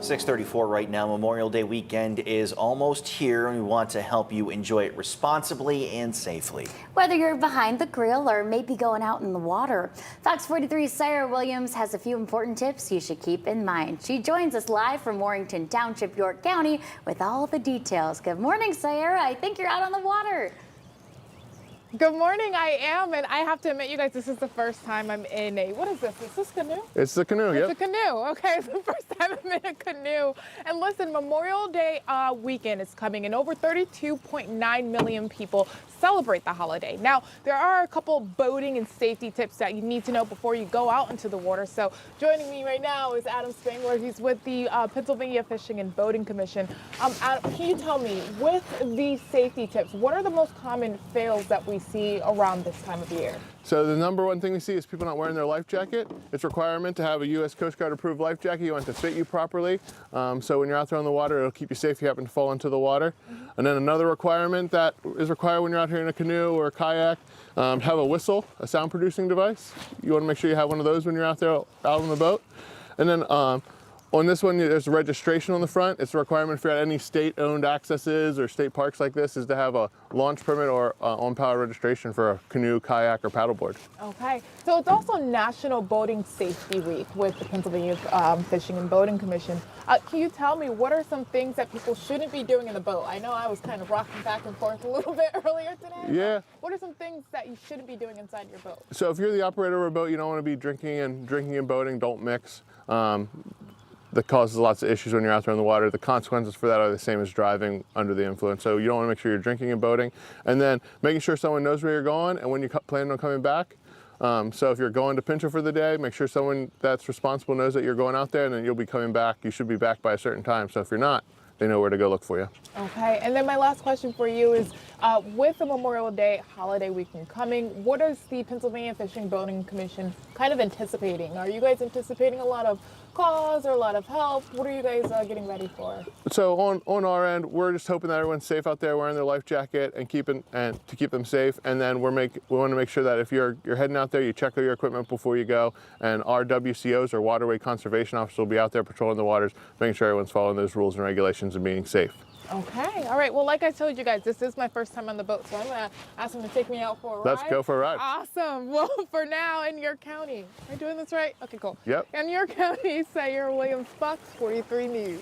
6:34 right now. Memorial Day weekend is almost here, and we want to help you enjoy it responsibly and safely. Whether you're behind the grill or maybe going out in the water, Fox 43's Sarah Williams has a few important tips you should keep in mind. She joins us live from Warrington Township, York County, with all the details. Good morning, Sarah. I think you're out on the water. Good morning, I am, and I have to admit, you guys, this is the first time I'm in a, what is this? Is this canoe? It's the canoe, yep. It's a canoe, okay, it's the first time I'm in a canoe. And listen, Memorial Day weekend is coming, and over 32.9 million people celebrate the holiday. Now, there are a couple boating and safety tips that you need to know before you go out into the water. So joining me right now is Adam Spangler. He's with the Pennsylvania Fishing and Boating Commission. Adam, can you tell me, with these safety tips, what are the most common fails that we see around this time of year? So the number one thing we see is people not wearing their life jacket. It's a requirement to have a U.S. Coast Guard approved life jacket. You want it to fit you properly. So when you're out there on the water, it'll keep you safe if you happen to fall into the water. And then another requirement that is required when you're out here in a canoe or a kayak, have a whistle, a sound producing device. You want to make sure you have one of those when you're out there out on the boat. And then on this one, there's a registration on the front. It's a requirement for any state-owned accesses or state parks like this is to have a launch permit or on-power registration for a canoe, kayak, or paddleboard. Okay, so it's also National Boating Safety Week with the Pennsylvania Fishing and Boating Commission. Can you tell me what are some things that people shouldn't be doing in the boat? I know I was kind of rocking back and forth a little bit earlier today. Yeah. What are some things that you shouldn't be doing inside your boat? So if you're the operator of a boat, you don't want to be drinking and boating. Don't mix. That causes lots of issues when you're out there in the water. The consequences for that are the same as driving under the influence. So you don't want to make sure you're drinking and boating. And then making sure someone knows where you're going and when you plan on coming back. So if you're going to Pinto for the day, make sure someone that's responsible knows that you're going out there and then you'll be coming back. You should be back by a certain time. So if you're not, they know where to go look for you. Okay, and then my last question for you is, with the Memorial Day holiday weekend coming, what is the Pennsylvania Fishing Boating Commission kind of anticipating? Are you guys anticipating a lot of calls or a lot of help? What are you guys getting ready for? So on our end, we're just hoping that everyone's safe out there wearing their life jacket and to keep them safe. And then we want to make sure that if you're heading out there, you check out your equipment before you go. And our WCOs or Waterway Conservation Officers will be out there patrolling the waters, making sure everyone's following those rules and regulations and being safe. Okay, all right. Well, like I told you guys, this is my first time on the boat, so I'm going to ask them to take me out for a ride. Let's go for a ride. Awesome. Well, for now, in York County, am I doing this right? Okay, cool. Yep. In York County, Sarah Williams, Fox 43 News.